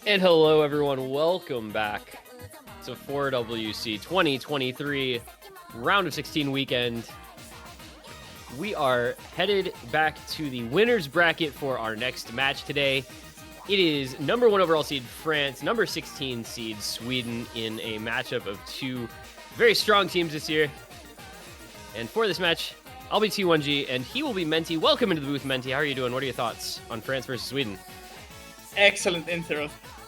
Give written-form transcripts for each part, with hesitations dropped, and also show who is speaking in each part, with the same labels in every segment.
Speaker 1: And hello, everyone. Welcome back to 4WC 2023 round of 16 weekend. We are headed back to the winner's bracket for our next match today. It is number 1 overall seed France, number 16 seed Sweden in a matchup of two very strong teams this year. And for this match, I'll be T1G and he will be Menty. Welcome into the booth, Menty. How are you doing? What are your thoughts on France versus Sweden?
Speaker 2: Excellent intro.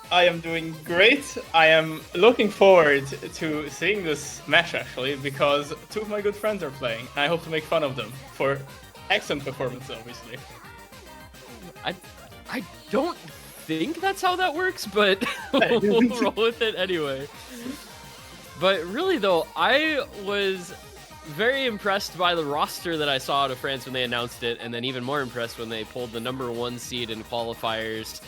Speaker 2: I am doing great. I am looking forward to seeing this match actually because two of my good friends are playing. I hope to make fun of them for excellent performance, obviously.
Speaker 1: I don't think that's how that works, but we'll roll with it anyway. But really though, I was very impressed by the roster that I saw out of France when they announced it, and then even more impressed when they pulled the number 1 seed in qualifiers.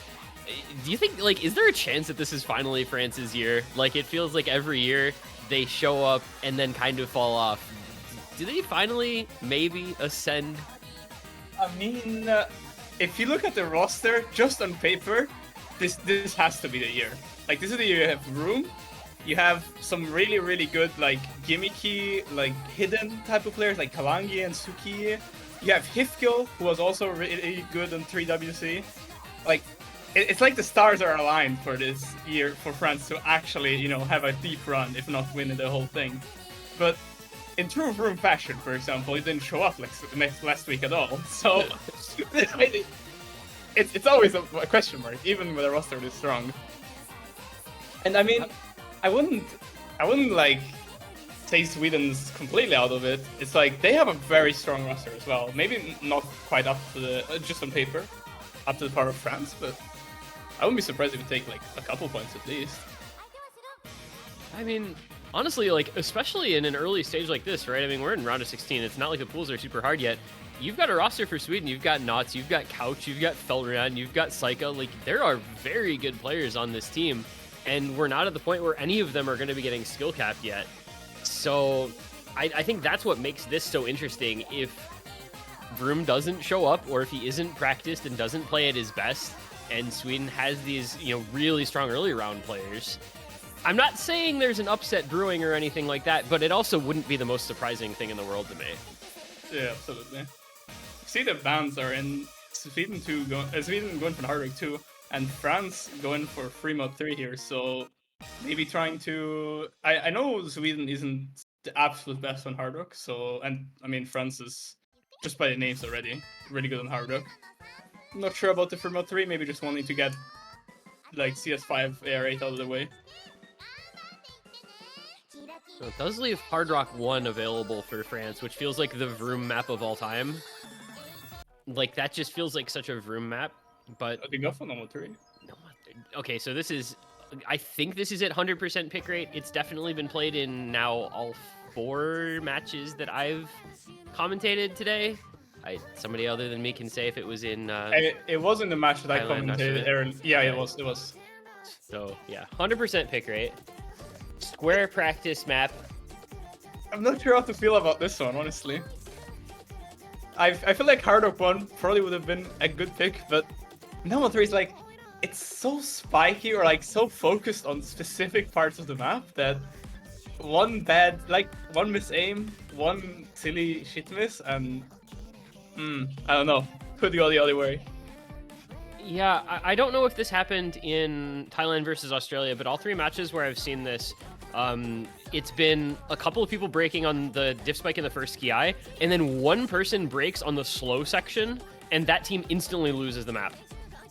Speaker 1: Do you think, like, is there a chance that this is finally France's year? Like, it feels like every year they show up and then kind of fall off. Do they finally maybe ascend?
Speaker 2: I mean, if you look at the roster, just on paper, this has to be the year. Like, this is the year you have room. You have some really, really good, like, gimmicky, like, hidden type of players, like Kalangi and Suki. You have Hifgil, who was also really good on 3WC. Like, it's like the stars are aligned for this year for France to actually, you know, have a deep run, if not win the whole thing. But in true room fashion, for example, it didn't show up last week at all. So it's always a question mark, even with a roster this strong. And I mean, I wouldn't like say Sweden's completely out of it. It's like they have a very strong roster as well. Maybe not quite up to the just on paper, up to the power of France, but I wouldn't be surprised if you take like a couple points at least.
Speaker 1: I mean, honestly, like, especially in an early stage like this, right? I mean, we're in round of 16. It's not like the pools are super hard yet. You've got a roster for Sweden. You've got Knots, you've got Couch, you've got Felrian, you've got Saika. Like, there are very good players on this team, and we're not at the point where any of them are going to be getting skill capped yet. So I think that's what makes this so interesting. If Vroom doesn't show up, or if he isn't practiced and doesn't play at his best, and Sweden has these, you know, really strong early round players, I'm not saying there's an upset brewing or anything like that, but it also wouldn't be the most surprising thing in the world to me.
Speaker 2: Yeah, absolutely. See, the bans are in Sweden Sweden going for Hardwick 2, and France going for free mode 3 here. So maybe trying to. I know Sweden isn't the absolute best on Hardrock, so, and I mean France is just by the names already really good on Hardrock. Not sure about the free mode 3. Maybe just wanting to get like CS5 AR8 out of the way.
Speaker 1: So it does leave Hard Rock 1 available for France, which feels like the Vroom map of all time. Like, that just feels like such a Vroom map, but...
Speaker 2: I think go for normal 3.
Speaker 1: Okay, so this is... I think this is at 100% pick rate. It's definitely been played in now all 4 matches that I've commentated today. Somebody other than me can say if it was in...
Speaker 2: it was in the match that I commentated, Aaron. Yeah, it was.
Speaker 1: So, yeah, 100% pick rate. Square practice map.
Speaker 2: I'm not sure how to feel about this one, honestly. I feel like Hard Rock 1 probably would have been a good pick, but Normal 3 is like, it's so spiky or like so focused on specific parts of the map that one miss aim, one silly shit miss, and I don't know, could go the other way.
Speaker 1: Yeah, I don't know if this happened in Thailand versus Australia, but all 3 matches where I've seen this, it's been a couple of people breaking on the diff spike in the first ski eye, and then one person breaks on the slow section, and that team instantly loses the map.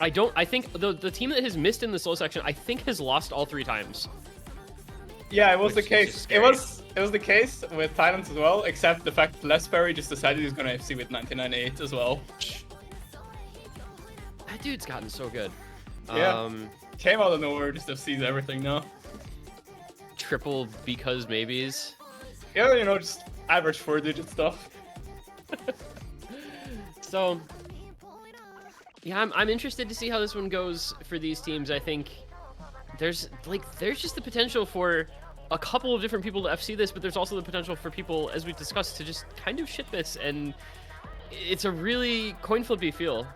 Speaker 1: I think the team that has missed in the slow section, I think has lost all 3 times.
Speaker 2: Yeah, it was the case. It was the case with Thailand as well, except the fact that Lesperry just decided he's gonna FC with 99.8 as well.
Speaker 1: That dude's gotten so good.
Speaker 2: Yeah, came out of nowhere, just FC's everything now.
Speaker 1: Triple because maybes.
Speaker 2: Yeah, you know, just average 4-digit stuff.
Speaker 1: So, yeah, I'm interested to see how this one goes for these teams. I think there's just the potential for a couple of different people to FC this, but there's also the potential for people, as we discussed, to just kind of shit this, and it's a really coin flippy feel.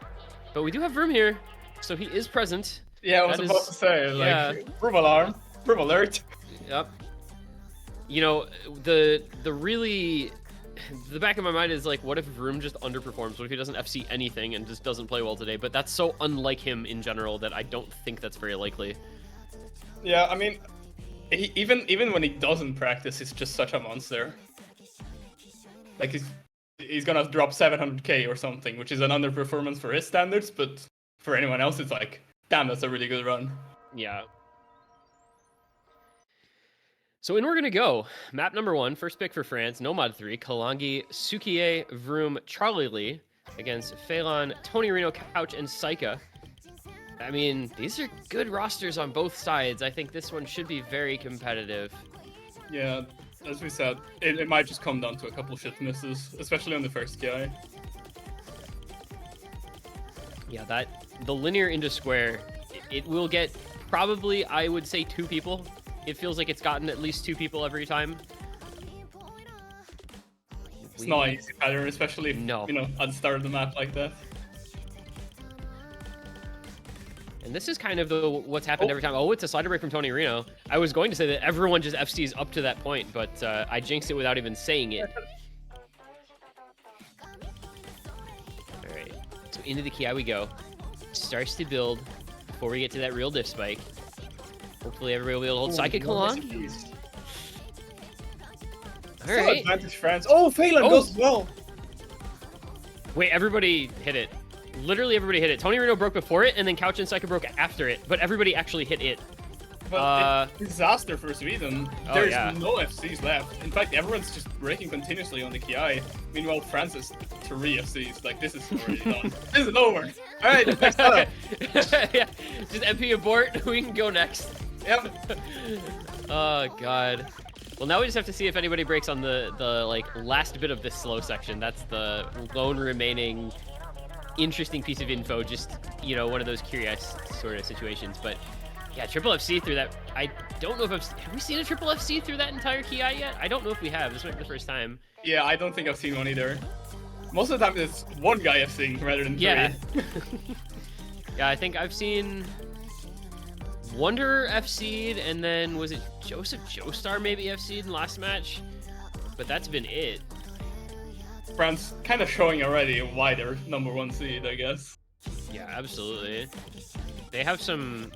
Speaker 1: But we do have Vroom here, so he is present.
Speaker 2: Yeah, I was
Speaker 1: That
Speaker 2: about
Speaker 1: is-
Speaker 2: to say,
Speaker 1: yeah.
Speaker 2: like, room alarm, room alert.
Speaker 1: Yep. You know, the back of my mind is like, what if Vroom just underperforms? What if he doesn't FC anything and just doesn't play well today? But that's so unlike him in general that I don't think that's very likely.
Speaker 2: Yeah, I mean, even when he doesn't practice, he's just such a monster. Like he's gonna drop 700k or something, which is an underperformance for his standards, but for anyone else, it's like, damn, that's a really good run.
Speaker 1: Yeah. So in we're going to go. Map number 1, first pick for France, Nomad 3, Kalangi, Sukie, Vroom, Charlie Lee against Phelan, Tony Reno, Couch, and Saika. I mean, these are good rosters on both sides. I think this one should be very competitive.
Speaker 2: Yeah, as we said, it might just come down to a couple shit misses, especially on the first guy.
Speaker 1: Yeah, the linear into square, it will get probably, I would say, 2 people. It feels like it's gotten at least 2 people every time.
Speaker 2: It's not an easy pattern, especially if,
Speaker 1: No.
Speaker 2: you know, at the start of the map like that.
Speaker 1: And this is kind of what's happened every time. Oh, it's a slider break from Tony Reno. I was going to say that everyone just FCs up to that point, but I jinxed it without even saying it. All right, so into the Ki we go. Starts to build before we get to that real diff spike. Hopefully everybody will be able to hold Psychic along. All right.
Speaker 2: Advantage France. Oh, Phelan goes well.
Speaker 1: Wait, everybody hit it. Literally everybody hit it. Tony Reno broke before it, and then Couch and Psycho broke after it, but everybody actually hit it.
Speaker 2: But it's disaster for Sweden.
Speaker 1: Oh,
Speaker 2: There's
Speaker 1: yeah.
Speaker 2: no FCs left. In fact, everyone's just breaking continuously on the Ki. Meanwhile, France is 3 FCs. Like, this is already done. This is over. All right, next up.
Speaker 1: Yeah, just MP abort. We can go next.
Speaker 2: Yep.
Speaker 1: Oh god. Well, now we just have to see if anybody breaks on the like last bit of this slow section. That's the lone remaining interesting piece of info. Just, you know, one of those curious sort of situations. But yeah, triple FC through that. I don't know if have we seen a triple FC through that entire Ki yet? I don't know if we have. This might be the first time.
Speaker 2: Yeah, I don't think I've seen one either. Most of the time, it's one guy FCing rather than 3.
Speaker 1: Yeah. Yeah, I think I've seen Wonder FC'd, and then was it Joseph Joestar maybe FC'd in last match? But that's been it.
Speaker 2: France kind of showing already why they're #1 seed, I guess.
Speaker 1: Yeah, absolutely. They have some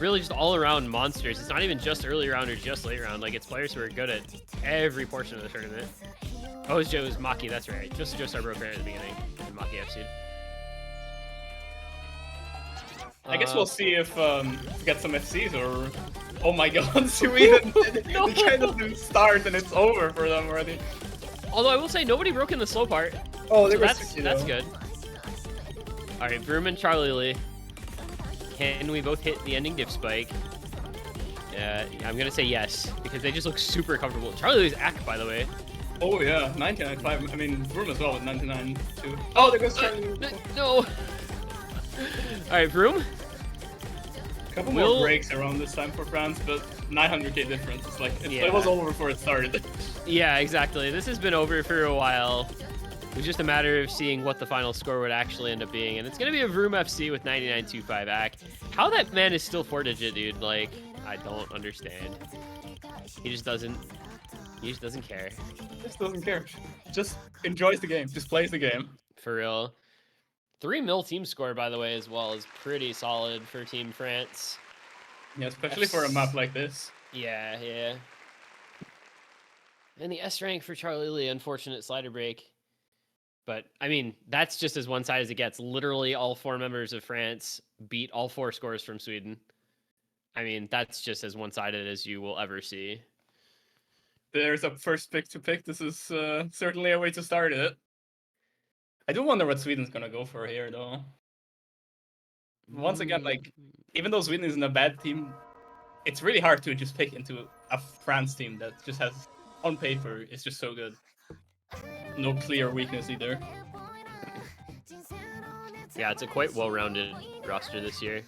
Speaker 1: really just all-around monsters. It's not even just early round or just late round. Like, it's players who are good at every portion of the tournament. Oh, it was Maki, that's right. Joseph Joestar broke right at the beginning, and Maki FC'd.
Speaker 2: I guess we'll see if we get some FCs or... Oh my god, Sweden!
Speaker 1: No.
Speaker 2: They kind of do start and it's over for them already.
Speaker 1: Although I will say, nobody broke in the slow part.
Speaker 2: Oh,
Speaker 1: So that's good. All right, Vroom and Charlie Lee. Can we both hit the ending diff spike? I'm gonna say yes, because they just look super comfortable. Charlie Lee's Ack, by the way.
Speaker 2: Oh yeah, 99.5. I mean, Vroom as well with 99 too. Oh, there goes Charlie.
Speaker 1: No. All right, Vroom.
Speaker 2: A couple more breaks around this time for France, but 900k difference. It's like, it was over before it started.
Speaker 1: Yeah, exactly. This has been over for a while. It was just a matter of seeing what the final score would actually end up being. And it's going to be a Vroom FC with 99.25 AC. How that man is still 4-digit, dude. Like, I don't understand. He just doesn't care.
Speaker 2: Just doesn't care. Just enjoys the game. Just plays the game.
Speaker 1: For real. 3 mil team score, by the way, as well, is pretty solid for Team France.
Speaker 2: Yeah, especially for a map like this.
Speaker 1: Yeah, yeah. And the S rank for Charlie Lee, unfortunate slider break. But, I mean, that's just as one side as it gets. Literally all 4 members of France beat all 4 scores from Sweden. I mean, that's just as one-sided as you will ever see.
Speaker 2: There's a first pick to pick. This is certainly a way to start it. I do wonder what Sweden's gonna go for here, though. Once again, like, even though Sweden isn't a bad team, it's really hard to just pick into a France team that just has, on paper, is just so good. No clear weakness either.
Speaker 1: Yeah, it's a quite well-rounded roster this year.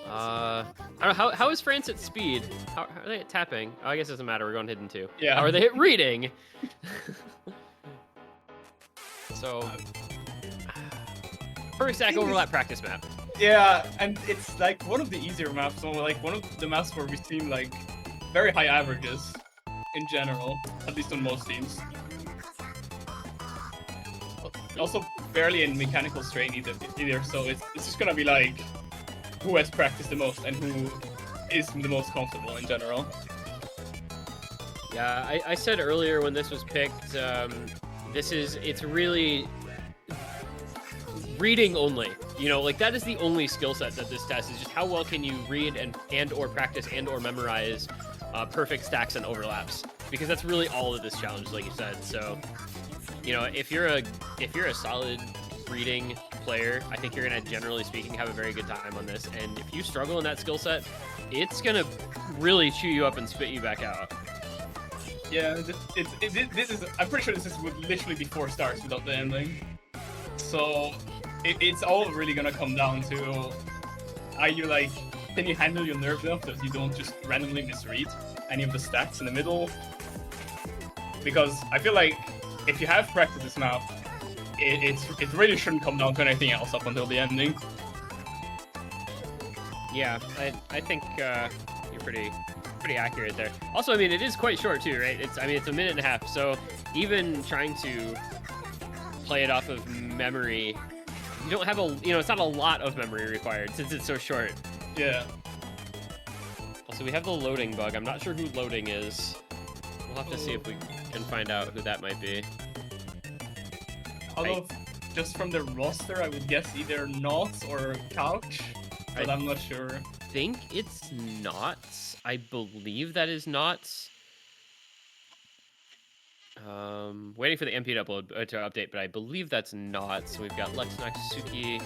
Speaker 1: I don't know, how is France at speed? How are they at tapping? Oh, I guess it doesn't matter. We're going hidden too.
Speaker 2: Yeah.
Speaker 1: How are they at reading? So, perfect stack overlap practice map.
Speaker 2: Yeah, and it's like one of the easier maps, so like one of the maps where we've seen like very high averages in general, at least on most teams. Also, barely in mechanical strain either, so it's just gonna be like who has practiced the most and who is the most comfortable in general.
Speaker 1: Yeah, I said earlier when this was picked, it's really reading only. You know, like that is the only skill set that this test is just how well can you read and or practice and or memorize perfect stacks and overlaps, because that's really all of this challenge, like you said. So, you know, if you're a solid reading player, I think you're gonna, generally speaking, have a very good time on this. And if you struggle in that skill set, it's gonna really chew you up and spit you back out.
Speaker 2: Yeah, this is. I'm pretty sure this would literally be 4 stars without the ending. So it's all really gonna come down to, are you like, can you handle your nerves enough that you don't just randomly misread any of the stats in the middle? Because I feel like if you have practiced this map, it really shouldn't come down to anything else up until the ending.
Speaker 1: Yeah, I think you're pretty accurate there. Also, I mean, it is quite short too, right? It's a minute and a half. So even trying to play it off of memory, you don't have it's not a lot of memory required since it's so short.
Speaker 2: Yeah.
Speaker 1: Also, we have the loading bug. I'm not sure who loading is. We'll have to see if we can find out who that might be.
Speaker 2: Although, just from the roster, I would guess either Knots or Couch, but I'm not sure.
Speaker 1: I think it's Knots. I believe that is Knots. Waiting for the MP to update, but I believe that's Knots. So we've got Lex Naksuki,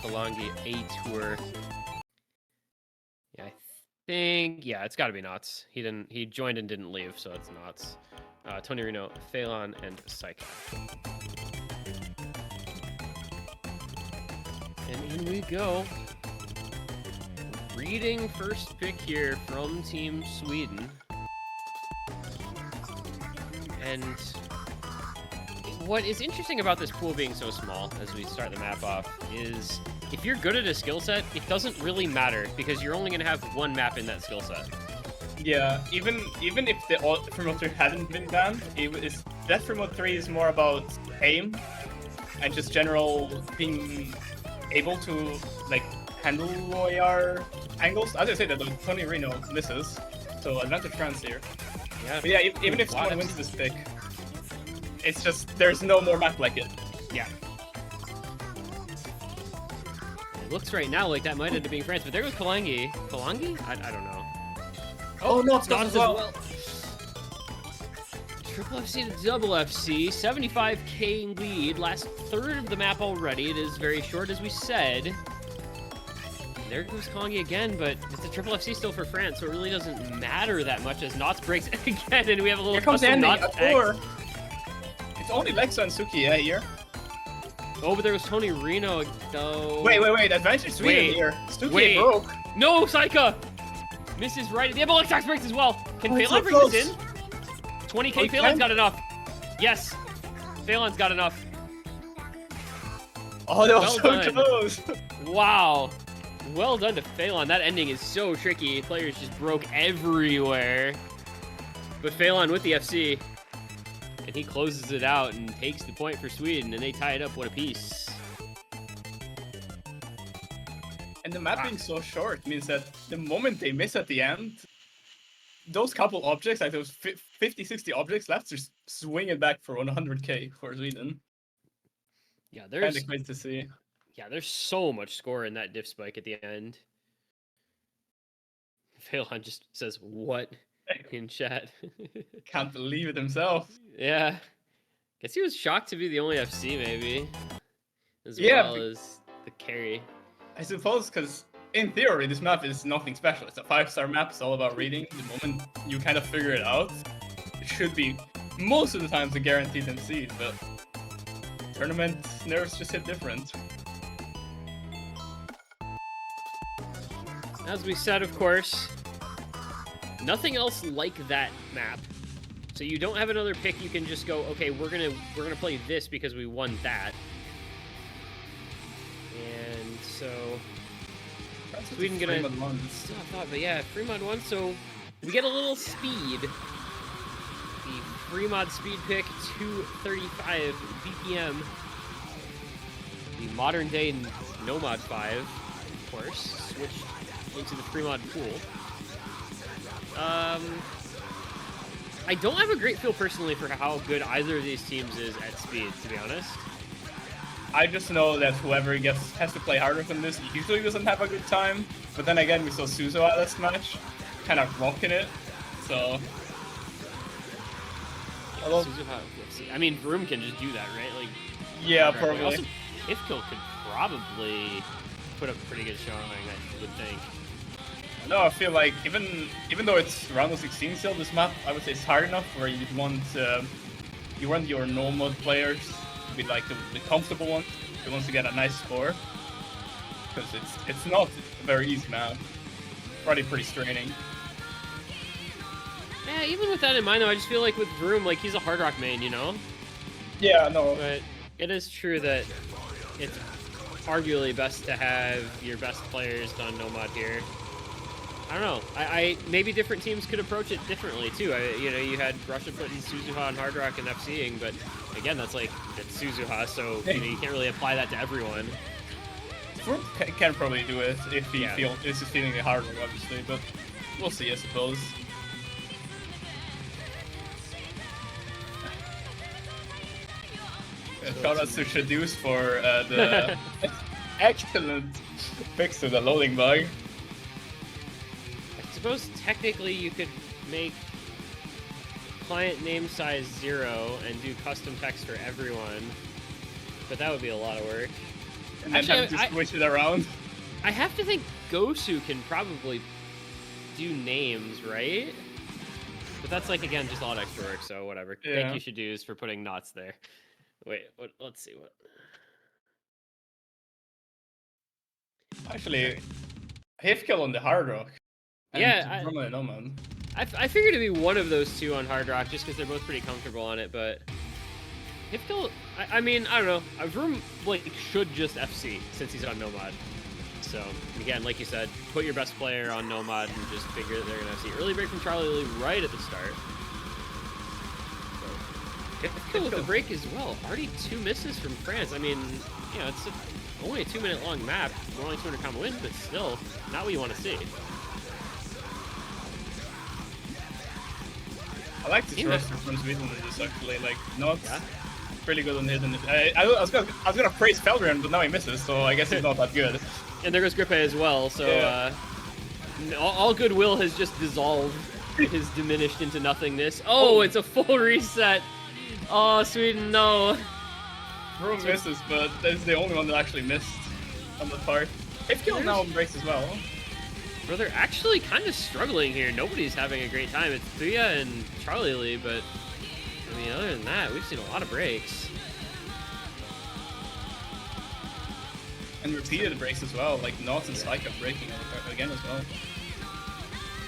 Speaker 1: Kalangi, A-Tour. Yeah, I think, yeah, it's got to be Knots. He joined and didn't leave, so it's Knots. Tony Reno, Phelan, and Psyche. And in we go. Reading first pick here from Team Sweden. And what is interesting about this pool being so small as we start the map off is if you're good at a skill set, it doesn't really matter because you're only going to have one map in that skill set.
Speaker 2: Yeah, even if the alt from Mode 3 hadn't been banned, Death from Mode 3 is more about aim and just general being able to like handle OAR angles. As I say, that Tony Reno misses, so advantage France here.
Speaker 1: Yeah,
Speaker 2: but yeah, even if someone wins this pick, it's just there's no more map like it.
Speaker 1: Yeah. It looks right now like that might end up being France, but there goes Kalangi. Kalangi? I don't know.
Speaker 2: Oh no, it's not as well.
Speaker 1: Triple FC to double FC, 75k lead, last third of the map already. It is very short, as we said. There goes Kalangi again, but it's a triple FC still for France, so it really doesn't matter that much as Knots breaks again, and we have a little
Speaker 2: here comes
Speaker 1: custom
Speaker 2: Andy,
Speaker 1: Knots
Speaker 2: a It's only Lexa and Suki here.
Speaker 1: Oh, but there was Tony Reno, though.
Speaker 2: Wait, advantage Sweden here. Suki broke.
Speaker 1: No, Saika! Misses right at the end, but Lex breaks as well. Can Phelan bring this in? 20k, Phelan's got enough. Yes, Phelan's got enough.
Speaker 2: Oh, that was so close.
Speaker 1: Wow. Well done to Phelan. That ending is so tricky. Players just broke everywhere. But Phelan with the FC. And he closes it out and takes the point for Sweden, and they tie it up one apiece.
Speaker 2: And the map being so short means that the moment they miss at the end, those couple objects, like those 50, 60 objects left, just swing it back for 100k for Sweden.
Speaker 1: Yeah, there's...
Speaker 2: kind of crazy to see.
Speaker 1: Yeah, there's so much score in that diff spike at the end. Phelan just says, what? In chat.
Speaker 2: Can't believe it himself.
Speaker 1: Yeah. Guess he was shocked to be the only FC, maybe. As
Speaker 2: well
Speaker 1: as the carry.
Speaker 2: I suppose, because in theory, this map is nothing special. It's a 5-star map. It's all about reading. The moment you kind of figure it out, it should be, most of the times, a guaranteed concede, but tournament nerves just hit different.
Speaker 1: As we said, of course, nothing else like that map. So you don't have another pick. You can just go, okay, we're gonna play this because we won that. And so Sweden gonna
Speaker 2: Fremont won.
Speaker 1: still have thought, but yeah, Fremont won, so we get a little speed. The Fremont speed pick, 235 BPM. The modern day Nomad 5, of course, switched into the Fremont pool. I don't have a great feel personally for how good either of these teams is at speed, to be honest.
Speaker 2: I just know that whoever has to play harder than this usually doesn't have a good time. But then again, we saw Suzo at last match, kind of rocking it. So.
Speaker 1: Yeah, I mean, Vroom can just do that, right? Like,
Speaker 2: yeah, probably.
Speaker 1: Also, Ifkill could probably put up a pretty good showing, I would think.
Speaker 2: No, I feel like even though it's round of 16 still, this map I would say is hard enough where you want your normal players to be like the comfortable ones, the ones to get a nice score, because it's not a very easy map, probably pretty straining.
Speaker 1: Yeah, even with that in mind though, I just feel like with Vroom, like he's a Hard Rock main, you know?
Speaker 2: Yeah, no.
Speaker 1: But it is true that it's arguably best to have your best players on Nomad here. I don't know. I maybe different teams could approach it differently too. You had Russia putting Suzuha and Hard Rock and FCing, but again, that's like it's Suzuha, so you can't really apply that to everyone.
Speaker 2: Vroom can probably do it if he is feeling the hard rock, obviously, but we'll see, I suppose. Shout out to Shadows for the excellent fix to the loading bug.
Speaker 1: I suppose technically you could make client name size 0 and do custom text for everyone, but that would be a lot of work.
Speaker 2: And then have to switch it around.
Speaker 1: I have to think Gosu can probably do names, right? But that's like, again, just a lot of extra work, so whatever.
Speaker 2: Yeah.
Speaker 1: Thank you, Shadows, for putting knots there. Wait, what? Let's see what.
Speaker 2: Actually, Hifkill on the Hard Rock.
Speaker 1: Yeah,
Speaker 2: Nomad.
Speaker 1: I figured it'd be one of those two on Hard Rock just because they're both pretty comfortable on it, but Hifkill, I mean, I don't know. Vroom like should just FC since he's on Nomad. So again, like you said, put your best player on Nomad and just figure that they're gonna FC. Early break from Charlie Lee right at the start. Hifkill with the break as well. Already 2 misses from France. I mean, you know, it's only a 2-minute long map. We're only 200 combo wins, but still not what you want to see.
Speaker 2: I like this roster from Sweden in this actually, like not pretty good on hit. I was gonna praise Felgren, but now he misses, so I guess he's not that good.
Speaker 1: And there goes Grippe as well, so all goodwill has just dissolved, has diminished into nothingness. Oh, it's a full reset. Oh, Sweden, no.
Speaker 2: Vroom misses, but that's the only one that actually missed on the part. Hifkill now breaks as well.
Speaker 1: Bro, they're actually kind of struggling here. Nobody's having a great time. It's Thuya and Charlie Lee, but I mean, other than that, we've seen a lot of breaks.
Speaker 2: And repeated breaks as well, like Knots and Psycho breaking again as well.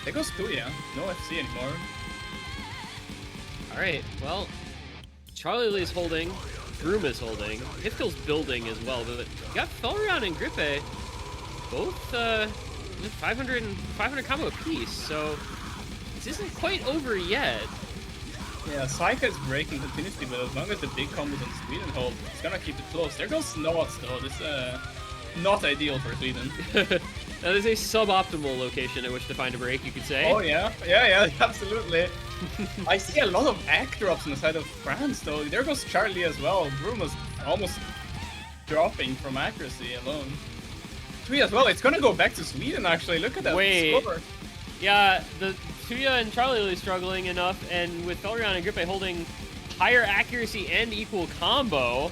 Speaker 2: There goes Thuya, no FC anymore.
Speaker 1: Alright, well, Charlie Lee's holding, Vroom is holding, Hifkill's building as well, but you got Felrion and Grippe, both 500 and 500 combo apiece, so this isn't quite over yet.
Speaker 2: Yeah, Psycho is breaking continuously, but as long as the big combos on Sweden hold, it's gonna keep it close. There goes Knots though, this not ideal for Sweden.
Speaker 1: That is a suboptimal location at which to find a break, you could say.
Speaker 2: Oh yeah, absolutely. I see a lot of act drops on the side of France though. There goes Charlie as well. Vroom was almost dropping from accuracy alone. Thuya as well, it's gonna go back to Sweden actually, look at that score.
Speaker 1: Yeah, the Thuya and Charlie Lee struggling enough, and with Felrion and Grippe holding higher accuracy and equal combo.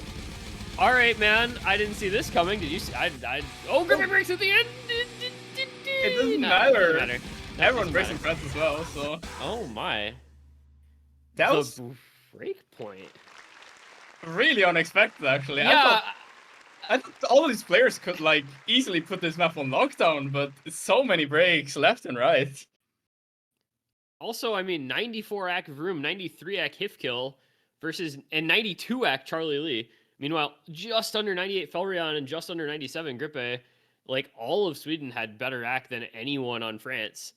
Speaker 1: Alright, man, I didn't see this coming. Did you see? Oh, Grippe breaks at the end!
Speaker 2: It doesn't matter. Everyone breaks in France as well, so.
Speaker 1: Oh my.
Speaker 2: That was
Speaker 1: the break point.
Speaker 2: Really unexpected, actually.
Speaker 1: Yeah.
Speaker 2: I thought all of these players could like easily put this map on lockdown, but so many breaks left and right.
Speaker 1: Also, I mean, 94 ac Vroom, 93 ac Hifkill versus and 92 ac Charlie Lee. Meanwhile, just under 98 Felrion and just under 97 Grippe. like all of Sweden had better act than anyone on France.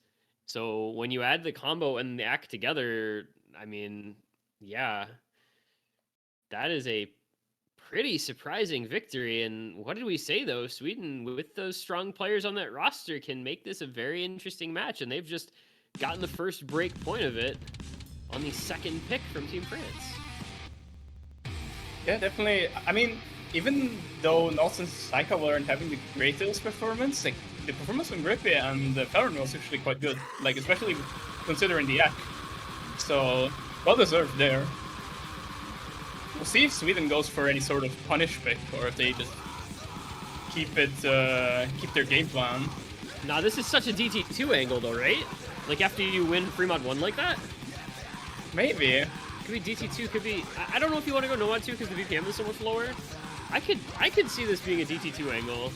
Speaker 1: So when you add the combo and the act together, I mean, yeah, that is a pretty surprising victory. And what did we say though? Sweden, with those strong players on that roster, can make this a very interesting match, and they've just gotten the first break point of it on the second pick from Team France.
Speaker 2: Yeah, definitely. I mean, even though Nots and Saika weren't having the greatest performance, like the performance from Grippy and Felron was actually quite good. Like especially considering the act. So well deserved there. We'll see if Sweden goes for any sort of punish pick or if they just keep their game plan.
Speaker 1: Nah, this is such a DT2 angle though, right? Like after you win Fremont 1 like that?
Speaker 2: Maybe.
Speaker 1: Could be DT2, could be... I don't know if you want to go Nomad 2 because the VPM is so much lower. I could see this being a DT2 angle.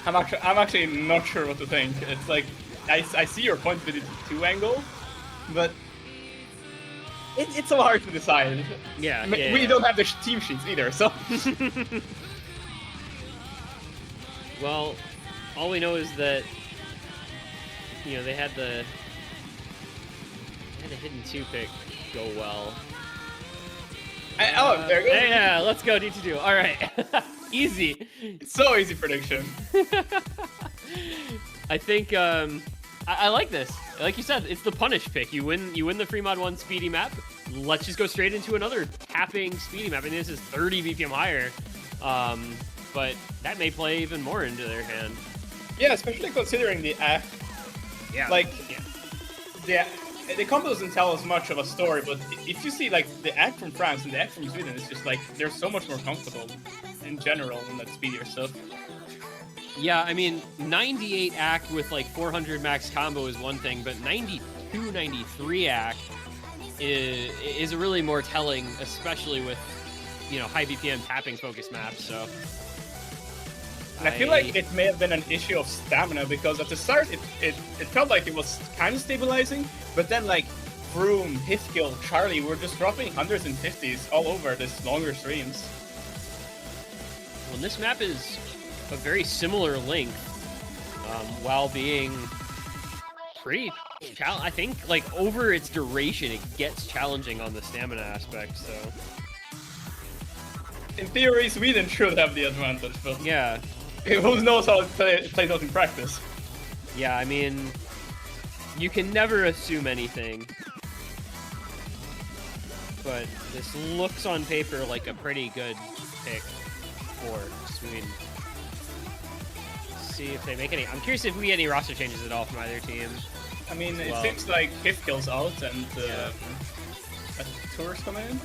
Speaker 2: I'm actually not sure what to think. It's like I see your point with the DT2 angle, but it's so hard to decide.
Speaker 1: Yeah,
Speaker 2: we don't have the team sheets either, so.
Speaker 1: Well, all we know is that they had the hidden 2 pick go well.
Speaker 2: Oh, there you go.
Speaker 1: Yeah, let's go DT2. All right, easy.
Speaker 2: So easy prediction.
Speaker 1: I think I like this. Like you said, it's the punish pick. You win the Fremont 1 speedy map. Let's just go straight into another tapping speedy map. I mean, this is 30 BPM higher, but that may play even more into their hand.
Speaker 2: Yeah, especially considering the act.
Speaker 1: Yeah.
Speaker 2: Like, the combo doesn't tell us much of a story, but if you see like the act from France and the act from Sweden, it's just like they're so much more comfortable in general than that speedier stuff.
Speaker 1: Yeah, I mean, 98 act with like 400 max combo is one thing, but 92, 93 act is a really more telling, especially with high BPM tapping focus maps. So.
Speaker 2: And I feel like it may have been an issue of stamina because at the start it felt like it was kind of stabilizing, but then like Vroom, Hifkill, Charlie were just dropping hundreds and 50s all over this longer streams.
Speaker 1: Well, this map is a very similar length, while being pretty I think like over its duration it gets challenging on the stamina aspect. So
Speaker 2: in theory, Sweden should have the advantage, but
Speaker 1: yeah.
Speaker 2: Who knows how it plays out in practice?
Speaker 1: Yeah, I mean, you can never assume anything. But this looks on paper like a pretty good pick for Sweden. See if they make any. I'm curious if we get any roster changes at all from either team.
Speaker 2: I mean, it seems like Hifkill's out and a Tour's coming in.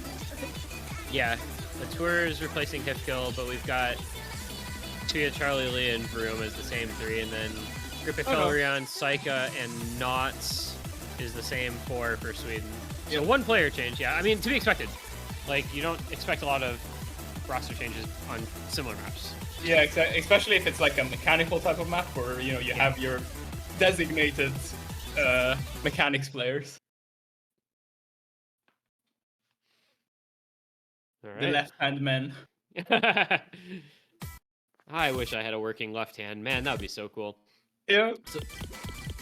Speaker 1: Yeah, the Tour is replacing Hifkill, but we've got Tia, Charlie, Lee, and Vroom as the same 3, and then Grippy, Felrion, Saika, and Knots is the same 4 for Sweden. So one player change, yeah. I mean, to be expected. Like, you don't expect a lot of roster changes on similar maps.
Speaker 2: Yeah, especially if it's like a mechanical type of map where, you have your designated mechanics players.
Speaker 1: All right.
Speaker 2: The left-hand men.
Speaker 1: I wish I had a working left hand. Man, that would be so cool.
Speaker 2: Yeah.
Speaker 1: So,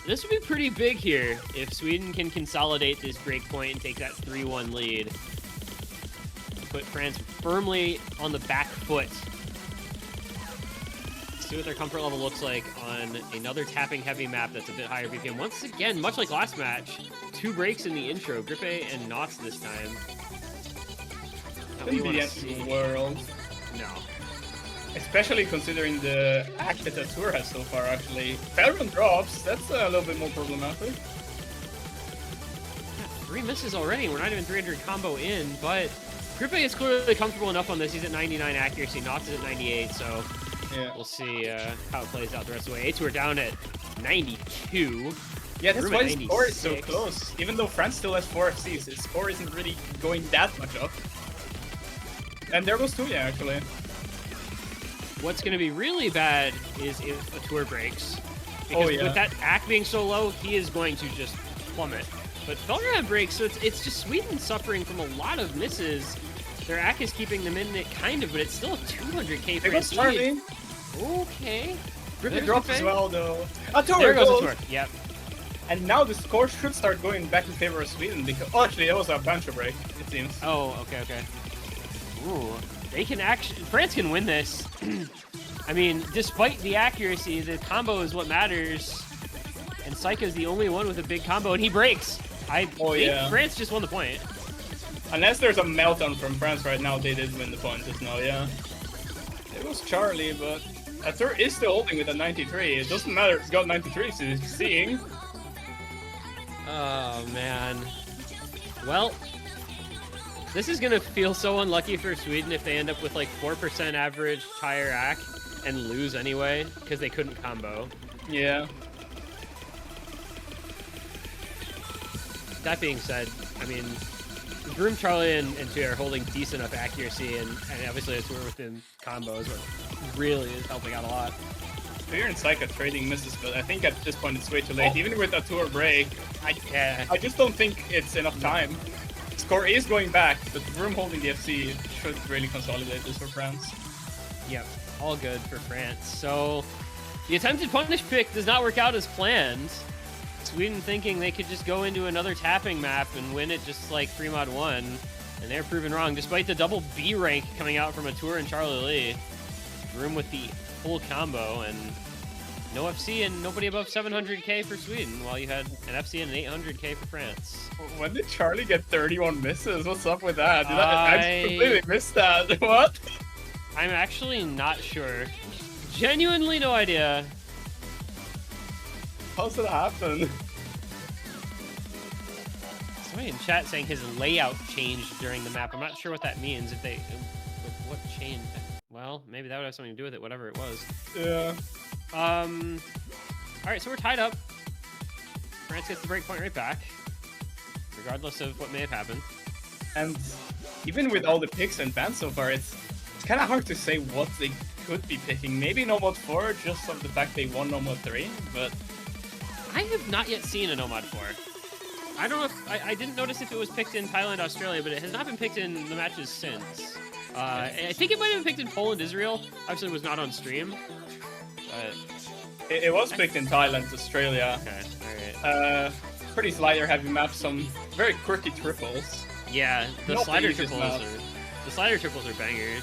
Speaker 1: this would be pretty big here if Sweden can consolidate this break point and take that 3-1 lead. Put France firmly on the back foot. See what their comfort level looks like on another tapping heavy map that's a bit higher BPM. Once again, much like last match, 2 breaks in the intro. Grippe and Knots this time.
Speaker 2: Couldn't be the end of the world.
Speaker 1: No.
Speaker 2: Especially considering the act that the Tour has so far, actually. Felron drops, that's a little bit more problematic.
Speaker 1: Yeah, 3 misses already, we're not even 300 combo in, but Grippe is clearly comfortable enough on this. He's at 99 accuracy, Knots is at 98, so we'll see how it plays out the rest of the way. A2 are down at 92.
Speaker 2: Yeah, that's why his score is so close. Even though France still has 4 FCs, his score isn't really going that much up. And there goes Tuya, actually.
Speaker 1: What's going to be really bad is if a Tour breaks. Because with that act being so low, he is going to just plummet. But Felrion breaks, so it's just Sweden suffering from a lot of misses Their AC is keeping them in it, kind of, but it's still 200k for
Speaker 2: It was
Speaker 1: SG.
Speaker 2: Charlie.
Speaker 1: Okay.
Speaker 2: Really
Speaker 1: There's
Speaker 2: dropped
Speaker 1: the
Speaker 2: as
Speaker 1: thing.
Speaker 2: well, though. A tour
Speaker 1: There goes
Speaker 2: goes.
Speaker 1: the tour. Yep.
Speaker 2: And now the score should start going back in favor of Sweden because actually that was a banter break, it seems.
Speaker 1: Oh, okay. Ooh, they can actually. France can win this. I mean, despite the accuracy, the combo is what matters. And Saika's the only one with a big combo, and he breaks. I think France just won the point.
Speaker 2: Unless there's a meltdown from France right now, they did win the point just now, yeah. It was Charlie, but Atur is still holding with a 93. It doesn't matter, he's got 93, so he's seeing.
Speaker 1: Oh, man. Well, this is going to feel so unlucky for Sweden if they end up with like 4% average higher AC and lose anyway, because they couldn't combo.
Speaker 2: Yeah.
Speaker 1: That being said, I mean, Broom, Charlie, and Tui are holding decent enough accuracy, and obviously it's within combos, what really is helping out a lot.
Speaker 2: Fear and Saika trading misses, but I think at this point it's way too late. Even with a tour break, I just don't think it's enough time. Score is going back, but Broom holding the FC should really consolidate this for France.
Speaker 1: Yep, all good for France. So the attempted punish pick does not work out as planned. Sweden thinking they could just go into another tapping map and win it just like 3-mod-1, and they're proven wrong. Despite the double B rank coming out from a Tour and Charlie Lee, Broom with the full combo and no FC and nobody above 700k for Sweden, while you had an FC and an 800k for France.
Speaker 2: When did Charlie get 31 misses? What's up with that? I completely missed that. What?
Speaker 1: I'm actually not sure. Genuinely no idea.
Speaker 2: How's that happen?
Speaker 1: Somebody in chat saying his layout changed during the map. I'm not sure what that means. If they, what changed? Well, maybe that would have something to do with it, whatever it was.
Speaker 2: Yeah.
Speaker 1: All right, so we're tied up. France gets the break point right back, regardless of what may have happened.
Speaker 2: And even with all the picks and bans so far, it's kind of hard to say what they could be picking. Maybe No Mod 4, just of the fact they won No Mod 3, but
Speaker 1: I have not yet seen a No Mod 4. I don't know if I didn't notice if it was picked in Thailand, Australia, but it has not been picked in the matches since. I think it might have been picked in Poland, Israel. Obviously, it was not on stream. But
Speaker 2: it was picked in Thailand, Australia.
Speaker 1: Okay, all right.
Speaker 2: Pretty slider heavy map, some very quirky triples.
Speaker 1: Yeah, the
Speaker 2: Not
Speaker 1: slider
Speaker 2: the easiest
Speaker 1: triples
Speaker 2: map.
Speaker 1: the slider triples are bangers.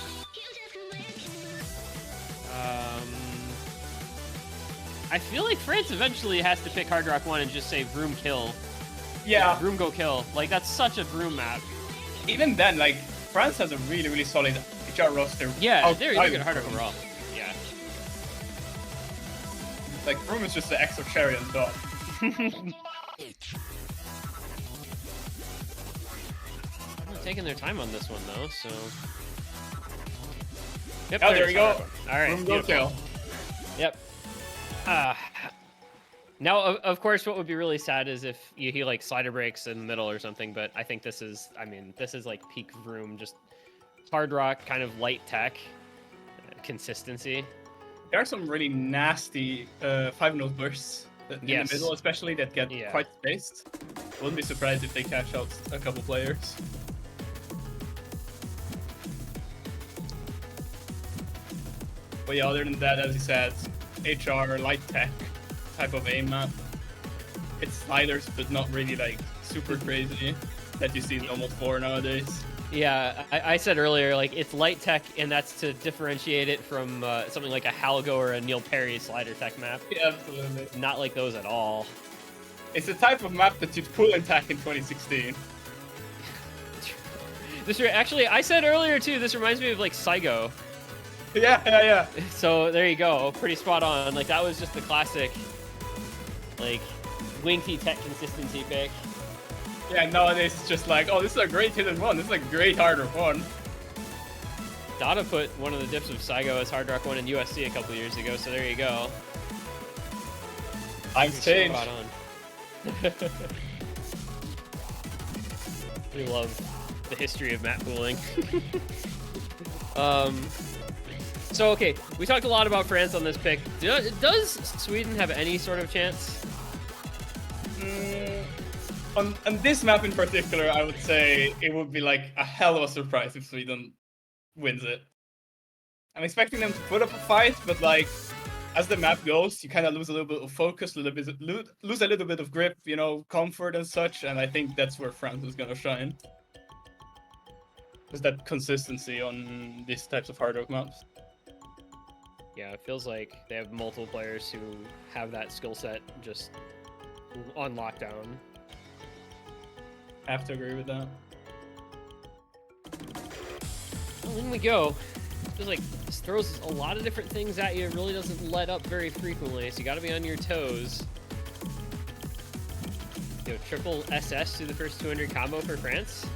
Speaker 1: I feel like France eventually has to pick Hard Rock 1 and just say Vroom kill.
Speaker 2: Yeah.
Speaker 1: Vroom go kill. Like, that's such a Vroom map.
Speaker 2: Even then, like, France has a really, really solid HR roster.
Speaker 1: Yeah, they're
Speaker 2: outside
Speaker 1: good
Speaker 2: of
Speaker 1: Hard Rock
Speaker 2: Vroom.
Speaker 1: overall. Yeah.
Speaker 2: Like, Vroom is just the extra cherry on top.
Speaker 1: They're taking their time on this one, though, so... Yep,
Speaker 2: Oh, there we go.
Speaker 1: All right,
Speaker 2: Vroom go
Speaker 1: beautiful.
Speaker 2: kill.
Speaker 1: Yep. Now, of course, what would be really sad is if he like slider breaks in the middle or something, but I think this is, I mean, this is like peak Vroom, just hard rock, kind of light tech, consistency.
Speaker 2: There are some really nasty 5-node bursts in the middle, especially that get quite spaced. Wouldn't be surprised if they catch out a couple players. But yeah, other than that, as you said, HR, light tech type of aim map. It's sliders, but not really like super crazy that you see in almost 4 nowadays.
Speaker 1: Yeah, I said earlier, like, it's light tech, and that's to differentiate it from something like a Halgo or a Neil Perry slider tech map.
Speaker 2: Yeah, absolutely.
Speaker 1: Not like those at all.
Speaker 2: It's the type of map that you'd pull and tack in 2016.
Speaker 1: Actually, I said earlier, too, this reminds me of, like, Saigo.
Speaker 2: Yeah.
Speaker 1: So, there you go. Pretty spot on. Like, that was just the classic, like, winky tech consistency pick.
Speaker 2: Yeah, nowadays it's just like, oh, this is a great hidden one. This is a great hard rock one.
Speaker 1: Dada put one of the dips of Saigo as hard rock 1 in USC a couple years ago, so there you go.
Speaker 2: Times change.
Speaker 1: Spot on. We love the history of map pooling. So, okay, we talked a lot about France on this pick. Does Sweden have any sort of chance?
Speaker 2: on this map in particular, I would say it would be like a hell of a surprise if Sweden wins it. I'm expecting them to put up a fight, but like as the map goes, you kind of lose a little bit of focus, lose a little bit of grip, you know, comfort and such. And I think that's where France is gonna shine. Is that consistency on these types of hard rock maps?
Speaker 1: Yeah, it feels like they have multiple players who have that skill set just on lockdown.
Speaker 2: I have to agree with that.
Speaker 1: Well, in we go. It feels like this throws a lot of different things at you. It really doesn't let up very frequently, so you got to be on your toes. Yo, triple SS to the first 200 combo for France.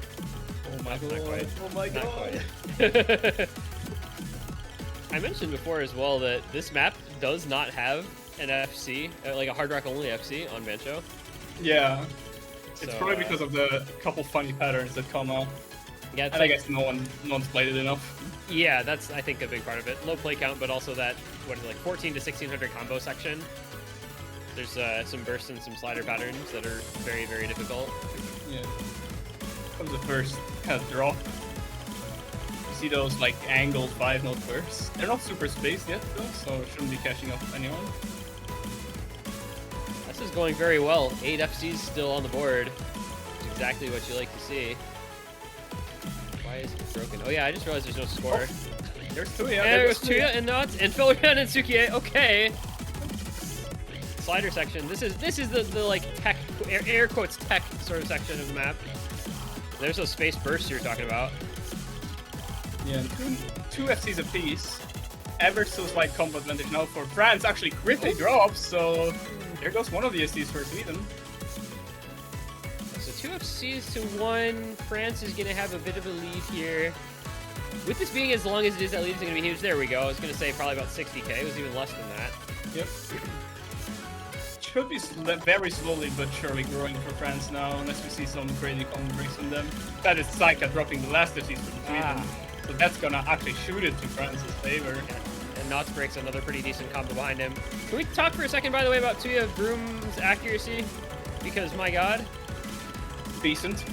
Speaker 2: Oh my god!
Speaker 1: Not quite.
Speaker 2: Oh my
Speaker 1: Not
Speaker 2: god!
Speaker 1: quite. I mentioned before as well that this map does not have an FC, like a hard rock only FC on Bancho.
Speaker 2: Yeah, it's
Speaker 1: So,
Speaker 2: probably because of the couple funny patterns that come out.
Speaker 1: Yeah, it's
Speaker 2: And
Speaker 1: like,
Speaker 2: I guess no one's played it enough.
Speaker 1: yeah, that's I think a big part of it. Low play count, but also that what is it, like 14 to 1600 combo section. There's some bursts and some slider patterns that are very, very difficult.
Speaker 2: Yeah. That was the first kind of drop. You see those like angled 5-note bursts. They're not super spaced yet though, so it shouldn't be catching up with anyone.
Speaker 1: This is going very well. 8 FCs still on the board. It's exactly what you like to see. Why is it broken? Oh yeah, I just realized there's no score.
Speaker 2: Oh, there's Tuya.
Speaker 1: And there's Tuya and Nuts and Fillerman and Sukie. Okay. Slider section. This is the like tech air quotes tech sort of section of the map. There's those space bursts you're talking about.
Speaker 2: Yeah, two FCs apiece. Ever so slight combo advantage now for France. Actually, Griffey drops, so there goes one of the SCs for Sweden.
Speaker 1: So 2 FCs to 1. France is going to have a bit of a lead here. With this being as long as it is, that lead is going to be huge. There we go. I was going to say probably about 60k. It was even less than that.
Speaker 2: Yep. Should be very slowly but surely growing for France now, unless we see some crazy combo breaks from them. That is Saika dropping the last FCs for Sweden. So that's gonna actually shoot it to France's favor.
Speaker 1: And Knots breaks another pretty decent combo behind him. Can we talk for a second, by the way, about Tuya Broom's accuracy? Because, my god.
Speaker 2: Decent.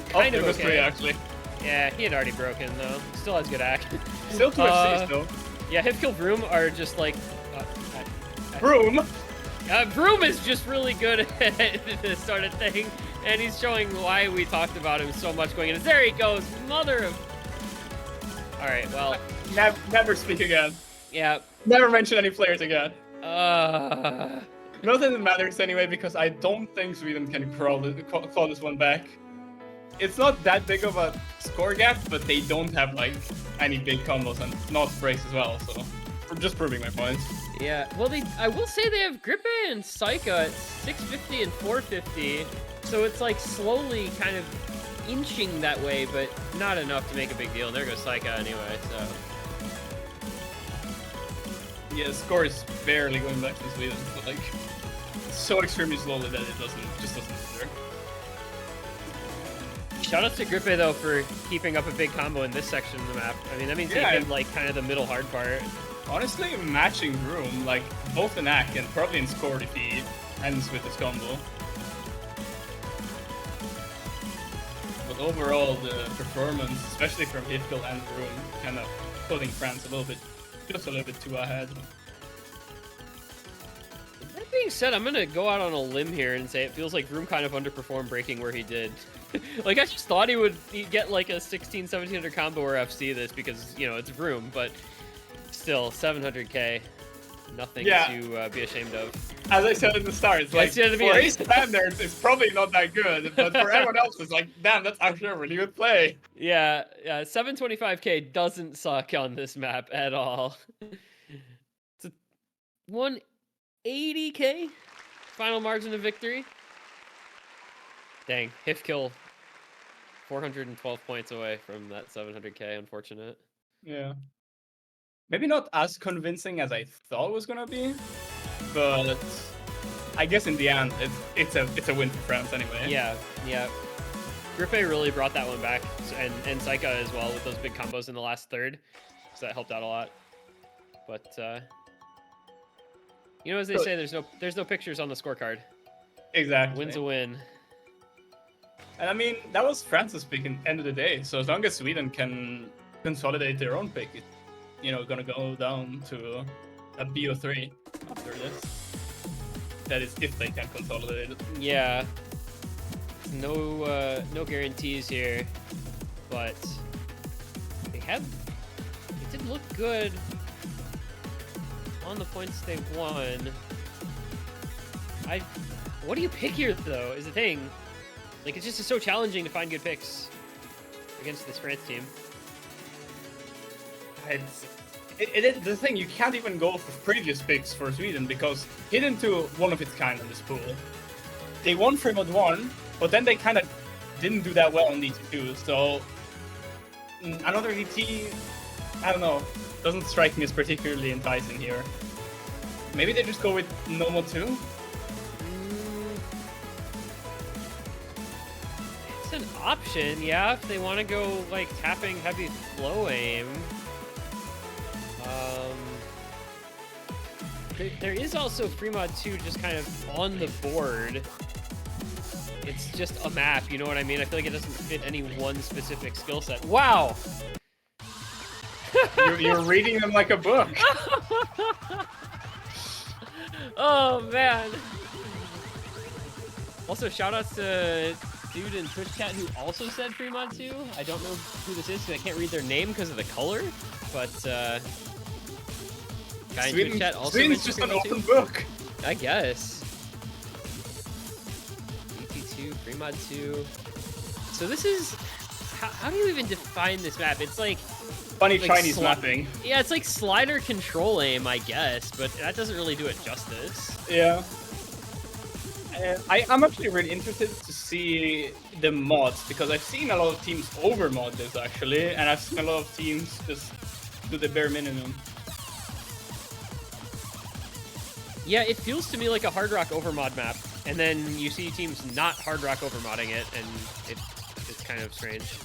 Speaker 1: Kind of
Speaker 2: there was
Speaker 1: okay.
Speaker 2: 3 actually.
Speaker 1: Yeah, he had already broken, though. Still has good act.
Speaker 2: Still 2 FCs though.
Speaker 1: Yeah, Hip Kill Broom are just like...
Speaker 2: Broom!
Speaker 1: Broom is just really good at this sort of thing, and he's showing why we talked about him so much going in. There he goes, mother of... Alright, well...
Speaker 2: Never speak again.
Speaker 1: Yeah.
Speaker 2: Never mention any players again.
Speaker 1: Uh...
Speaker 2: Not that it matters anyway, because I don't think Sweden can claw this one back. It's not that big of a score gap, but they don't have like any big combos and not breaks as well, so I'm just proving my point.
Speaker 1: Yeah, well, I will say they have Grippe and Saika at 650 and 450, so it's like slowly kind of inching that way, but not enough to make a big deal. There goes Saika anyway, so...
Speaker 2: Yeah, the score is barely going back to Sweden, but like so extremely slowly that it just doesn't matter.
Speaker 1: Shout out to Grippe though for keeping up a big combo in this section of the map. I mean, that means he hit like kind of the middle hard part.
Speaker 2: Honestly, matching Room, like both in ACK and probably in score if he ends with this combo. But overall, the performance, especially from Hifkel and Room, kind of putting France just a little bit too ahead.
Speaker 1: That being said, I'm gonna go out on a limb here and say it feels like Room kind of underperformed breaking where he did. Like, I just thought he'd get like a 1700 combo or FC this because, you know, it's Room, but still, 700k, nothing to be ashamed of.
Speaker 2: As I said in the start, it's like, for his standards, it's probably not that good, but for everyone else, it's like, damn, that's actually a really good play.
Speaker 1: Yeah, 725k doesn't suck on this map at all. It's a 180k final margin of victory. Dang, Hifkill 412 points away from that 700k, unfortunate.
Speaker 2: Yeah. Maybe not as convincing as I thought it was gonna be, but I guess in the end, it's a win for France anyway.
Speaker 1: Yeah. Grippe really brought that one back, and Saika as well with those big combos in the last third, so that helped out a lot. But you know, as they say, there's no pictures on the scorecard.
Speaker 2: Exactly.
Speaker 1: Win's a win.
Speaker 2: And I mean, that was France's pick in end of the day. So as long as Sweden can consolidate their own pick, it's, you know, gonna go down to a BO3 after this. That is, if they can consolidate it.
Speaker 1: Yeah. No guarantees here, but it did look good on the points they won. What do you pick here though? Is the thing. Like, it's just so challenging to find good picks against this France team.
Speaker 2: It's the thing, you can't even go for previous picks for Sweden because hidden to one of its kind in this pool. They won free mod 1, but then they kind of didn't do that well on DT2, so another DT, I don't know, doesn't strike me as particularly enticing here. Maybe they just go with no mod 2?
Speaker 1: It's an option, yeah, if they want to go, like, tapping heavy flow aim. There is also free mod 2 just kind of on the board. It's just a map, you know what I mean? I feel like it doesn't fit any one specific skill set. Wow!
Speaker 2: You're reading them like a book.
Speaker 1: Oh, man. Also, shoutouts to dude in Twitch chat who also said free mod 2. I don't know who this is because I can't read their name because of the color, but guy in Twitch chat also
Speaker 2: Sweden's just an open book.
Speaker 1: I guess. DT2, free mod 2. So this is... How do you even define this map? It's like...
Speaker 2: Funny like Chinese mapping.
Speaker 1: Yeah, it's like slider control aim, I guess, but that doesn't really do it justice.
Speaker 2: Yeah. I'm actually really interested to see the mods, because I've seen a lot of teams over-mod this, actually, and I've seen a lot of teams just do the bare minimum.
Speaker 1: Yeah, it feels to me like a Hard Rock overmod map, and then you see teams not Hard Rock overmodding it, and it's kind of strange.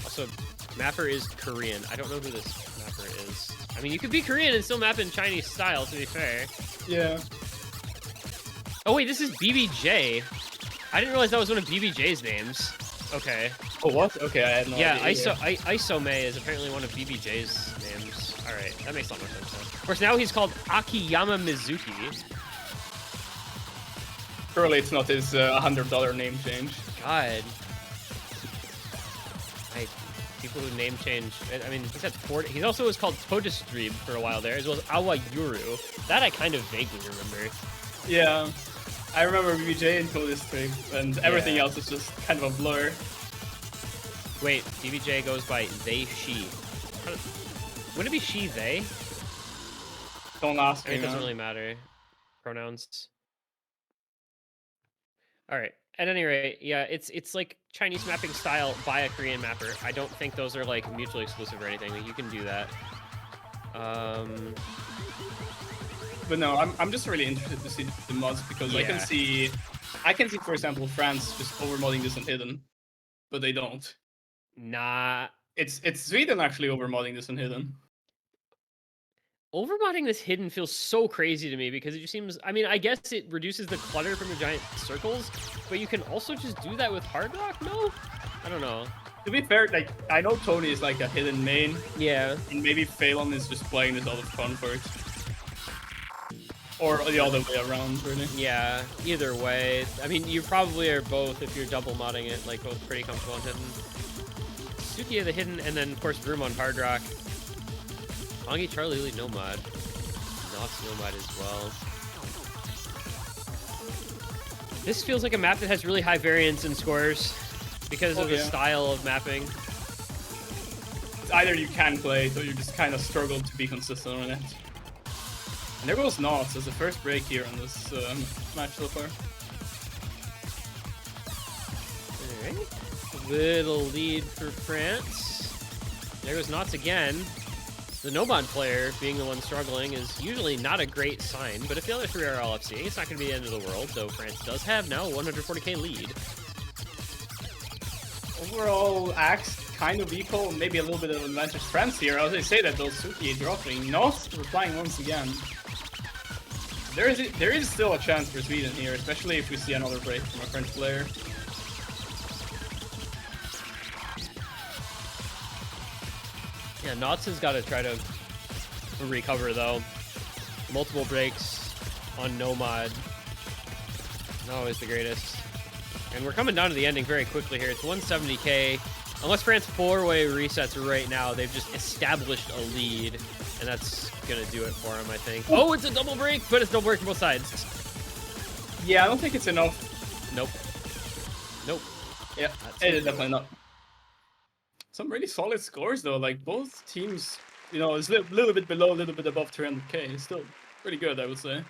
Speaker 1: Also, mapper is Korean. I don't know who this mapper is. I mean, you could be Korean and still map in Chinese style, to be fair.
Speaker 2: Yeah.
Speaker 1: Oh wait, this is BBJ. I didn't realize that was one of BBJ's names. Okay.
Speaker 2: Oh, what? Okay, I had no idea.
Speaker 1: Yeah, Isome is apparently one of BBJ's names. Alright, that makes a lot more sense now. Of course, now he's called Akiyama Mizuki.
Speaker 2: Surely it's not his $100 name change.
Speaker 1: God. People who name change. I mean, he's had 40. He also was called Todestrib for a while there, as well as Awayuru. That I kind of vaguely remember.
Speaker 2: Yeah. I remember BBJ and Todestrib, and everything else is just kind of a blur.
Speaker 1: Wait, BBJ goes by they, she. Wouldn't it be she, they?
Speaker 2: Don't ask me.
Speaker 1: It doesn't really matter. Pronouns. Alright. At any rate, yeah, it's like Chinese mapping style by a Korean mapper. I don't think those are like mutually exclusive or anything. Like, you can do that.
Speaker 2: But no, I'm just really interested to see the mods, because I can see, for example, France just overmodding this on hidden, but they don't.
Speaker 1: Nah.
Speaker 2: It's Sweden actually overmodding this on hidden.
Speaker 1: Overmodding this hidden feels so crazy to me, because it just seems... I mean, I guess it reduces the clutter from the giant circles, but you can also just do that with Hard Rock? No? I don't know.
Speaker 2: To be fair, like, I know Tony is like a hidden main.
Speaker 1: Yeah.
Speaker 2: And maybe Phelan is just playing this out of comfort. Or the other way around, really.
Speaker 1: Yeah, either way. I mean, you probably are both if you're double modding it, like, both pretty comfortable on hidden. Sukiya the hidden, and then, of course, Broom on Hard Rock. Hongi Charlie Lee no mod. Nox no mod as well. This feels like a map that has really high variance in scores because of the style of mapping.
Speaker 2: It's either you can play it or you just kind of struggle to be consistent on it. And there goes Nox as the first break here on this match so far.
Speaker 1: Alright. Little lead for France. There goes Nox again. The no-mod player being the one struggling is usually not a great sign, but if the other three are all FC, it's not going to be the end of the world, though France does have now a 140k lead.
Speaker 2: Overall, Axe kind of equal, maybe a little bit of advantage France here. As I say that, those Suki dropping, not replying once again. There is still a chance for Sweden here, especially if we see another break from a French player.
Speaker 1: Yeah, Knots has got to try to recover, though. Multiple breaks on Nomad. Always the greatest. And we're coming down to the ending very quickly here. It's 170k. Unless France 4-way resets right now, they've just established a lead. And that's going to do it for him, I think. Oh, it's a double break, but it's double break from both sides.
Speaker 2: Yeah, I don't think it's enough.
Speaker 1: Nope. Nope.
Speaker 2: Yeah, it is definitely not. Some really solid scores, though. Like, both teams, you know, it's a little bit below, a little bit above 300k. It's still pretty good, I would say.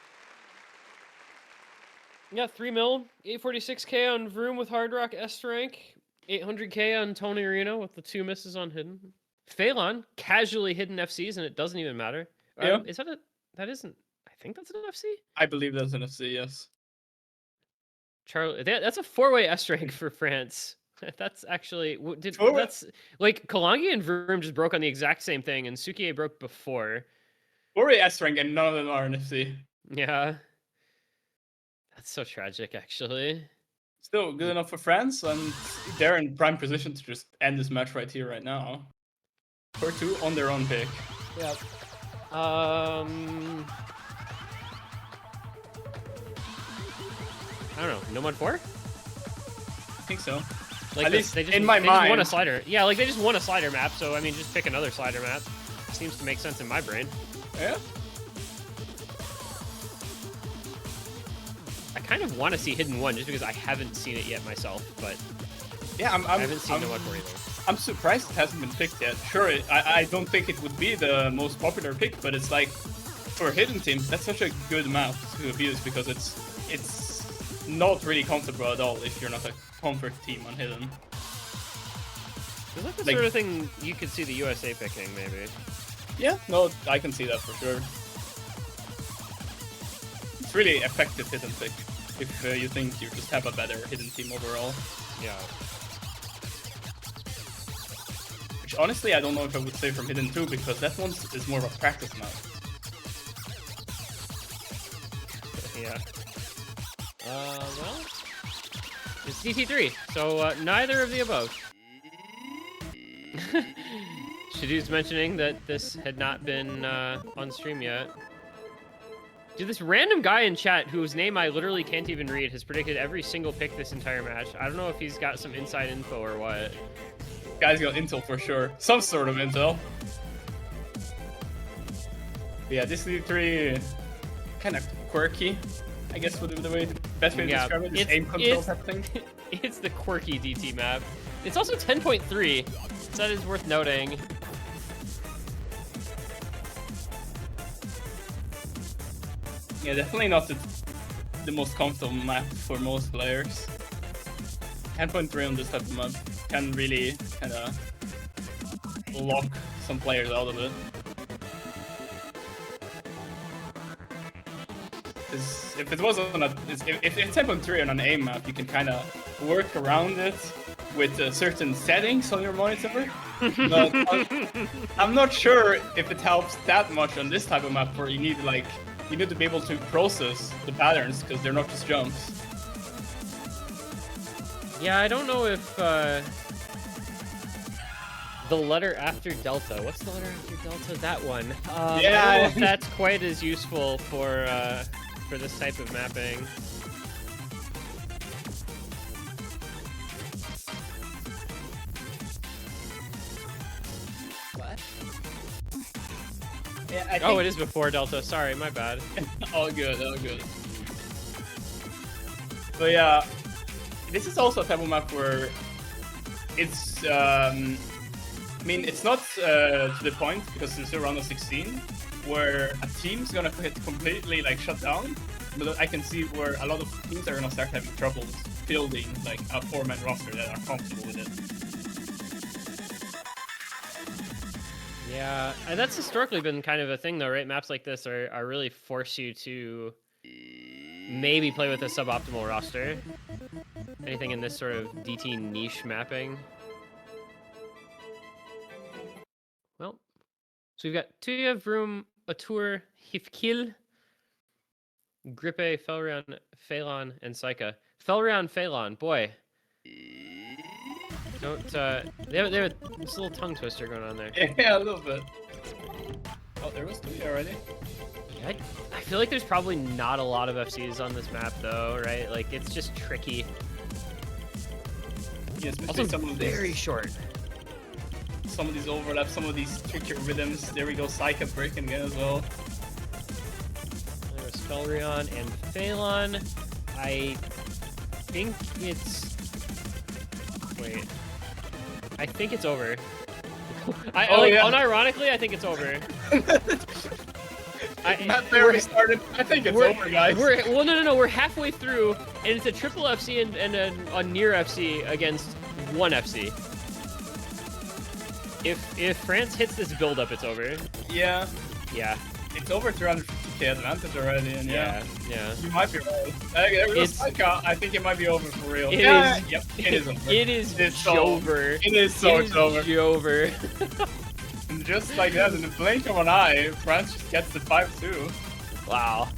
Speaker 1: Yeah, 3 mil, 846k on Vroom with Hard Rock S rank, 800k on Tony Reno with the 2 misses on Hidden. Phelan casually hidden FCs, and it doesn't even matter.
Speaker 2: Yeah.
Speaker 1: Is that a... That isn't... I think that's an FC?
Speaker 2: I believe that's an FC, yes.
Speaker 1: Charlie... That's a 4-way S rank for France. That's actually... That's... Like, Kalangi and Vroom just broke on the exact same thing, and Sukie broke before.
Speaker 2: 4-way S rank, and none of them are an FC.
Speaker 1: Yeah. That's so tragic, actually.
Speaker 2: Still good enough for France, and they're in prime position to just end this match right here, right now. 4-2 on their own pick.
Speaker 1: Yep. I don't know. No mod 4?
Speaker 2: I think so.
Speaker 1: Like
Speaker 2: At least
Speaker 1: they just,
Speaker 2: in my
Speaker 1: they
Speaker 2: mind.
Speaker 1: just won a slider. Yeah, like they just won a slider map, so I mean, just pick another slider map. Seems to make sense in my brain.
Speaker 2: Yeah.
Speaker 1: I kind of want to see Hidden 1 just because I haven't seen it yet myself, but
Speaker 2: Yeah,
Speaker 1: I haven't seen No mod 4 either.
Speaker 2: I'm surprised it hasn't been picked yet. Sure, I don't think it would be the most popular pick, but it's like, for a Hidden team, that's such a good map to abuse because it's not really comfortable at all if you're not a comfort team on Hidden.
Speaker 1: Is that the sort of thing you could see the USA picking, maybe?
Speaker 2: Yeah, no, I can see that for sure. It's really effective Hidden pick if you think you just have a better Hidden team overall.
Speaker 1: Yeah.
Speaker 2: Which honestly, I don't know if I would say from Hidden 2 because that one is more of a practice map.
Speaker 1: Yeah. Well, it's DT3, so neither of the above. Shadoo's mentioning that this had not been on stream yet. Dude, this random guy in chat whose name I literally can't even read has predicted every single pick this entire match. I don't know if he's got some inside info or what.
Speaker 2: Guy's got intel for sure. Some sort of intel. But yeah, this D3 kind of quirky, I guess would be the best way to describe it. This aim control type thing.
Speaker 1: It's the quirky DT map. It's also 10.3, so that is worth noting.
Speaker 2: Yeah, definitely not the most comfortable map for most players. 10.3 on this type of map can really kind of lock some players out of it. If it was on if it's 10.3 on an aim map, you can kind of work around it with certain settings on your monitor. But I'm not sure if it helps that much on this type of map where you need to be able to process the patterns because they're not just jumps.
Speaker 1: Yeah, I don't know if the letter after Delta. What's the letter after Delta? That one.
Speaker 2: Yeah.
Speaker 1: I don't know if that's quite as useful for this type of mapping.
Speaker 2: What? Yeah,
Speaker 1: Oh, it is before Delta. Sorry, my bad.
Speaker 2: all good, all good. But yeah, this is also a type of map where it's, I mean, it's not to the point because it's around a 16 where a team's gonna get completely shut down. But I can see where a lot of teams are gonna start having troubles building like a 4-man roster that are comfortable with it.
Speaker 1: Yeah, and that's historically been kind of a thing though, right? Maps like this are really force you to maybe play with a suboptimal roster. Anything in this sort of DT niche mapping. Well, so we've got Tuya, Vroom, Atour, Hifkil, Grippe, Felrion, Phelan, and Saika. Felrion, Phelan, boy. Don't, they have this little tongue twister going on there.
Speaker 2: Yeah, a little bit. Oh, there was 2 already.
Speaker 1: I feel like there's probably not a lot of FCs on this map, though, right? Like, it's just tricky.
Speaker 2: Yeah, especially
Speaker 1: Also,
Speaker 2: some of
Speaker 1: very
Speaker 2: these,
Speaker 1: short.
Speaker 2: some of these overlaps, some of these tricky rhythms. There we go, Psycha breaking again as well.
Speaker 1: There's Felrion and Phalon. I think it's... Wait. I think it's over. Unironically, I think it's over.
Speaker 2: Matt Berry started. I think it's over, guys.
Speaker 1: No. We're halfway through, and it's a triple FC and a near FC against one FC. If France hits this build-up, it's over.
Speaker 2: Yeah.
Speaker 1: Yeah.
Speaker 2: It's over 350k advantage already, and yeah. You might be right. I think it might be over for real. Yep, it is over.
Speaker 1: It is Jover.
Speaker 2: It is so over.
Speaker 1: Jover.
Speaker 2: And just like that, in the blink of an eye, France just gets the 5-2.
Speaker 1: Wow.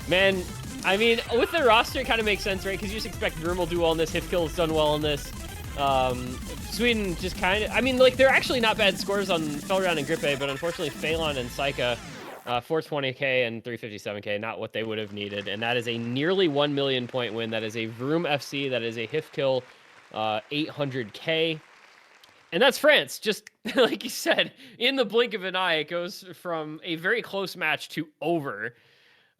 Speaker 1: Man, I mean, with the roster, it kind of makes sense, right? Because you just expect Grim will do well in this. Hifkill's done well in this. Sweden just kind of... I mean, like, they're actually not bad scores on Felrion and Grippe, but unfortunately, Phalon and Psycha, 420k and 357k, not what they would have needed. And that is a nearly 1 million point win. That is a Vroom FC. That is a Hifkill 800k. And that's France. Just like you said, in the blink of an eye, it goes from a very close match to over.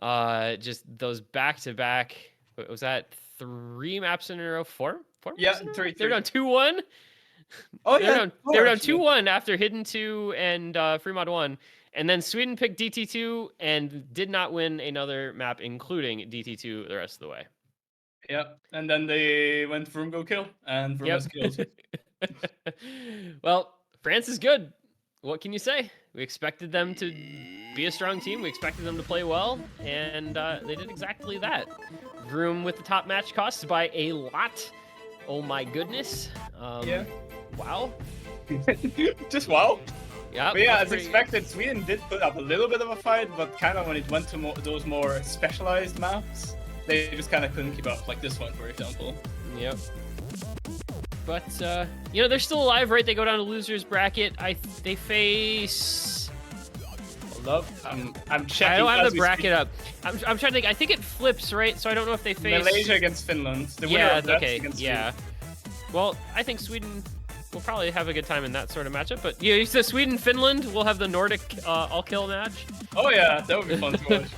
Speaker 1: Just those back-to-back... What was that? 3 maps in a row? 4? 4
Speaker 2: Yeah,
Speaker 1: maps in a row?
Speaker 2: 3.
Speaker 1: They're down 2-1.
Speaker 2: Oh,
Speaker 1: they're down 2-1 after Hidden 2 and Fremod 1. And then Sweden picked DT2 and did not win another map, including DT2 the rest of the way.
Speaker 2: Yeah, and then they went Vroom go kill, and Vroom has killed.
Speaker 1: Well, France is good. What can you say? We expected them to be a strong team. We expected them to play well, and they did exactly that. Vroom with the top match costs by a lot. Oh my goodness.
Speaker 2: Yeah.
Speaker 1: Wow.
Speaker 2: Just wow.
Speaker 1: Yeah.
Speaker 2: But yeah, as expected, Sweden did put up a little bit of a fight, but kind of when it went to those more specialized maps, they just kind of couldn't keep up, like this one, for example.
Speaker 1: Yep. But, you know, they're still alive, right? They go down to loser's bracket. They face...
Speaker 2: Hold up. I'm checking.
Speaker 1: I don't have the bracket up. I'm trying to think. I think it flips, right? So I don't know if they face...
Speaker 2: Malaysia against Finland. The winner of that against
Speaker 1: yeah. Well, I think Sweden will probably have a good time in that sort of matchup. But yeah, you said Sweden-Finland will have the Nordic all-kill match.
Speaker 2: Oh yeah, that would be fun to watch.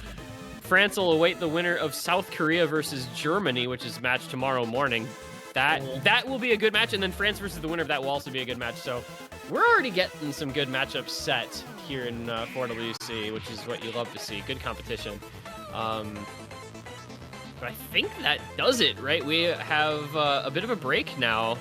Speaker 1: France will await the winner of South Korea versus Germany, which is match tomorrow morning. That will be a good match, and then France versus the winner of that will also be a good match. So we're already getting some good matchups set here in 4WC, which is what you love to see. Good competition. But I think that does it, right? We have a bit of a break now